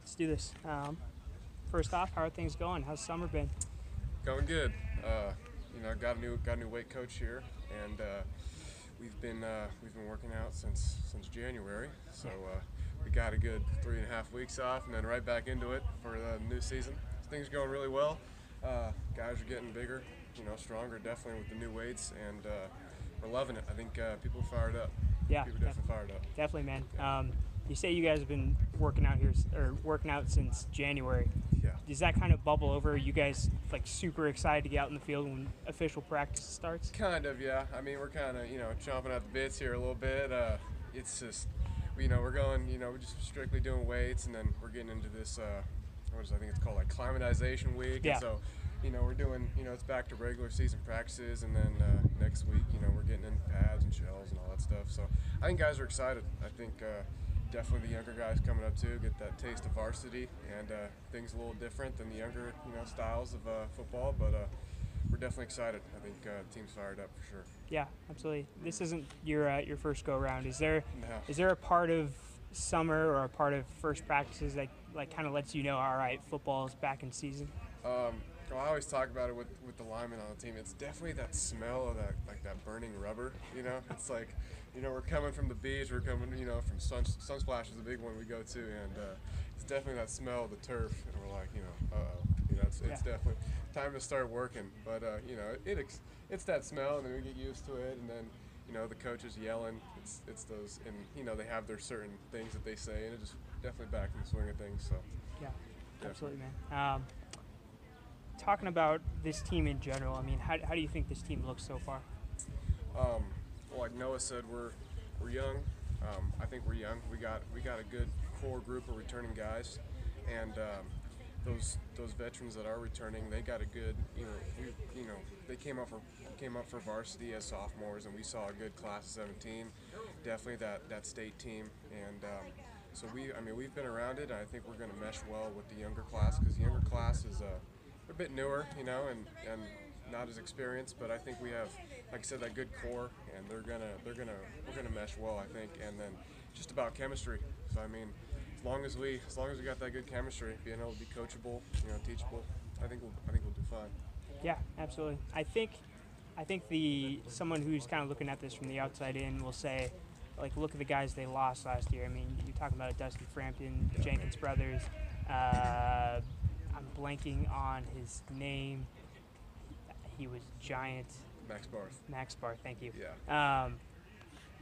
Let's do this. First off, how are things going? How's summer been? Going good. Got a new weight coach here, and we've been working out since January. So we got a good 3.5 weeks off, and then right back into it for the new season. Things are going really well. Guys are getting bigger, stronger, definitely with the new weights, and we're loving it. I think people are fired up. Yeah, People are definitely fired up. definitely, man. Yeah. You say you guys have been working out here or working out since January. Yeah. Does that kind of bubble over? Are you guys like super excited to get out in the field when official practice starts? Kind of, yeah. I mean, we're kind of, chomping at the bits here a little bit. It's just, we're going, we're just strictly doing weights, and then we're getting into this, I think it's called like climatization week. Yeah. And so, we're doing, it's back to regular season practices, and then next week, we're getting into pads and shells and all that stuff. So I think guys are excited. I think definitely the younger guys coming up too get that taste of varsity, and things a little different than the younger, styles of football, but we're definitely excited. I think the team's fired up for sure. Yeah, absolutely. This isn't your first go around. Is there No. a part of summer or a part of first practices that like kind of lets you know, all right, football is back in season? Well, I always talk about it with the linemen on the team. It's definitely that smell of that burning rubber. It's like, we're coming from the beach. We're coming, from Sunsplash is a big one we go to, and it's definitely that smell of the turf. And we're like, uh-oh. It's definitely time to start working. But it's that smell, and then we get used to it, and then the coaches yelling. It's those, and they have their certain things that they say, and it just definitely back in the swing of things. So Yeah, absolutely, man. Talking about this team in general, I mean, how do you think this team looks so far? Well, like Noah said, we're young. I think we're young. We got a good core group of returning guys, and those veterans that are returning, they got a good. They came up for varsity as sophomores, and we saw a good class of 17. Definitely that state team, and so we've been around it. And I think we're going to mesh well with the younger class, because the younger class is a bit newer, and not as experienced, but I think we have, like I said, that good core, and we're gonna mesh well, I think, and then just about chemistry. So I mean, as long as we got that good chemistry, being able to be coachable, teachable, I think we'll do fine. Yeah, absolutely. I think someone who's kind of looking at this from the outside in will say, like, look at the guys they lost last year. I mean, you're talking about Dusty Frampton, the Jenkins brothers. I'm blanking on his name. He was giant. Max Barth. Max Barth, thank you. Yeah.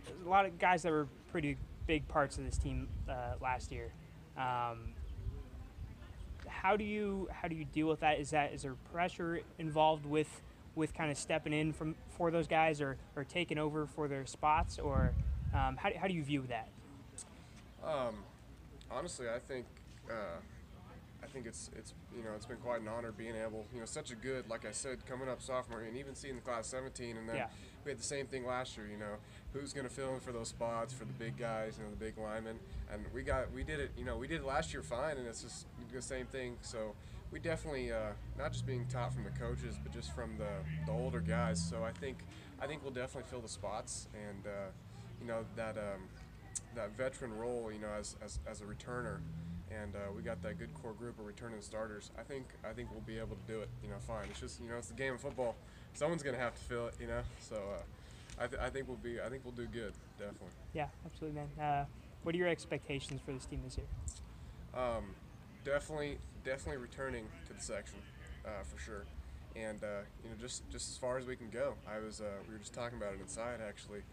There's a lot of guys that were pretty big parts of this team last year. How do you deal with that? Is there pressure involved with kind of stepping in for those guys or taking over for their spots, or how do you view that? Honestly, I think it's been quite an honor being able, such a good, like I said, coming up sophomore, and even seeing the class 17, and then Yeah. we had the same thing last year. Who's going to fill in for those spots for the big guys, the big linemen, and we did it last year fine, and it's just the same thing. So we definitely not just being taught from the coaches, but just from the older guys. So I think we'll definitely fill the spots, and that veteran role, as a returner. And we got that good core group of returning starters. I think we'll be able to do it. Fine. It's just it's the game of football. Someone's gonna have to fill it. So I think we'll do good. Definitely. Yeah, absolutely, man. What are your expectations for this team this year? Definitely returning to the section, for sure. And just as far as we can go. We were just talking about it inside actually.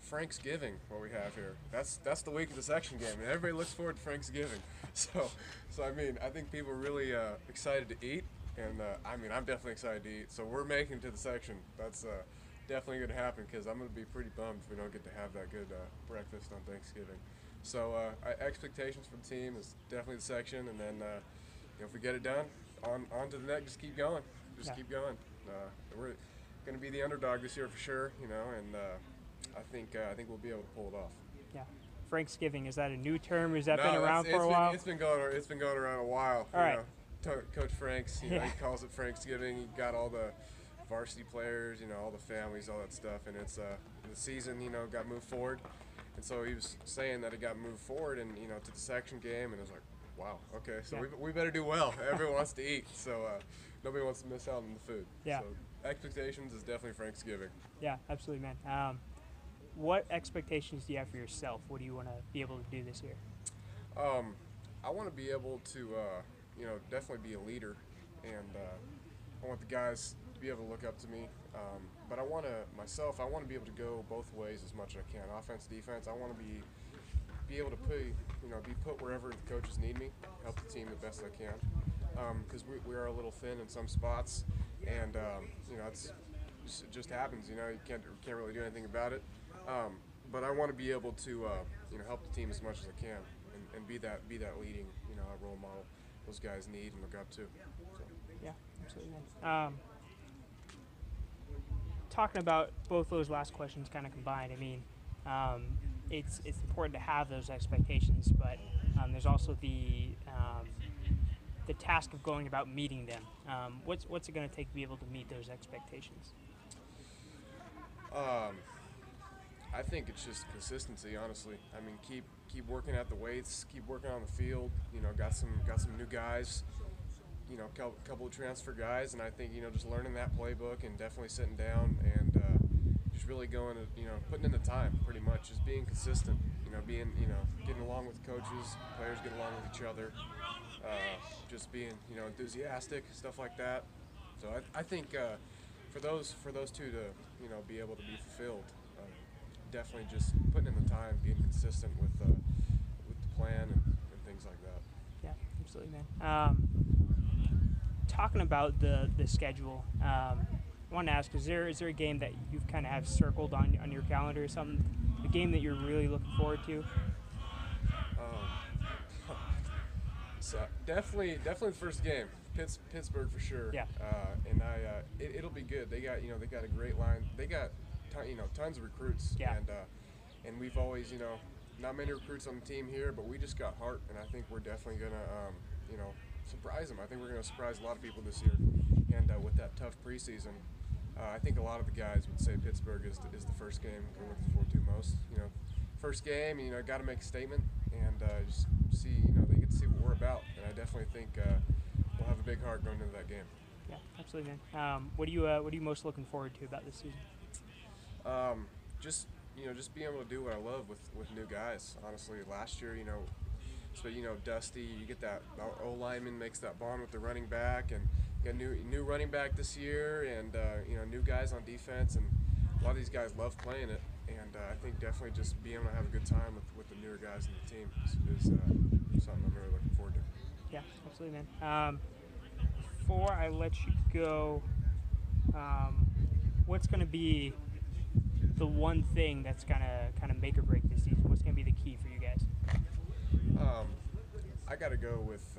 Franksgiving, what we have here. That's the week of the section game, and everybody looks forward to Franksgiving. So I mean, I think people are really excited to eat, and I'm definitely excited to eat. So we're making it to the section. That's definitely going to happen, because I'm going to be pretty bummed if we don't get to have that good breakfast on Thanksgiving. So expectations for the team is definitely the section, and then if we get it done, on to the next. Just keep going. Keep going. We're going to be the underdog this year for sure, and I think we'll be able to pull it off. Yeah, Franksgiving, is that a new term, or has that No, been around for a while? It's been going around a while. All right. Coach Franks, Yeah. he calls it Franksgiving. He got all the varsity players, all the families, all that stuff, and it's the season, got moved forward, And so he was saying that it got moved forward and to the section game, and it was like, wow, okay, so Yeah. we better do well. Everyone wants to eat, so nobody wants to miss out on the food. Yeah. So expectations is definitely Thanksgiving. Yeah, absolutely, man. What expectations do you have for yourself? What do you want to be able to do this year? I want to be able to, definitely be a leader, and I want the guys to be able to look up to me. But I want to be able to go both ways as much as I can. Offense, defense. I want to be able to be put wherever the coaches need me, help the team the best I can. Because we are a little thin in some spots, and it just happens. You can't really do anything about it. But I want to be able to help the team as much as I can, and be that leading role model those guys need and look up to. So. Yeah, absolutely, man. Talking about both those last questions kind of combined, I mean, it's important to have those expectations, but there's also the task of going about meeting them. What's it going to take to be able to meet those expectations? I think it's just consistency, honestly. I mean, keep working at the weights, keep working on the field. Got some new guys. Couple of transfer guys, and I think just learning that playbook and definitely sitting down and just really going to putting in the time, pretty much, just being consistent. Being getting along with coaches, players getting along with each other, just being enthusiastic, stuff like that. So I think for those two to be able to be fulfilled, definitely just putting in the time, being consistent with the plan and things like that. Yeah, absolutely, man. Talking about the schedule, I want to ask: is there a game that you've kind of have circled on your calendar or something? A game that you're really looking forward to? So definitely the first game, Pittsburgh for sure. Yeah. And it'll be good. They got a great line. They got tons of recruits. Yeah. And we've always not many recruits on the team here, but we just got heart, and I think we're definitely gonna surprise them. I think we're gonna surprise a lot of people this year. And with that tough preseason, I think a lot of the guys would say Pittsburgh is the first game we're looking forward to most. First game, got to make a statement and just see, they get to see what we're about. And I definitely think we'll have a big heart going into that game. Yeah, absolutely, man. What are you most looking forward to about this season? Just being able to do what I love with new guys. Honestly, last year, so Dusty, you get that lineman makes that bond with the running back, and you got new running back this year, and new guys on defense, and a lot of these guys love playing it, and I think definitely just being able to have a good time with the newer guys in the team is something I'm really looking forward to. Yeah, absolutely, man. Before I let you go, what's going to be the one thing that's going to kind of make or break this season? What's going to be the key for you guys? I got to go with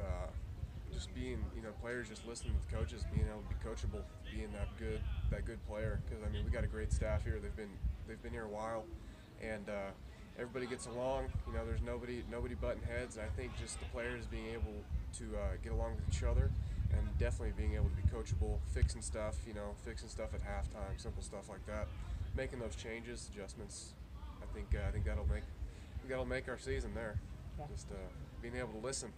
just being, players just listening to the coaches, being able to be coachable, being that good player. Because we got a great staff here. They've been here a while, and everybody gets along. There's nobody butting heads. And I think just the players being able to get along with each other, and definitely being able to be coachable, fixing stuff at halftime, simple stuff like that, making those changes, adjustments. I think that'll make our season there. Yeah. Just being able to listen.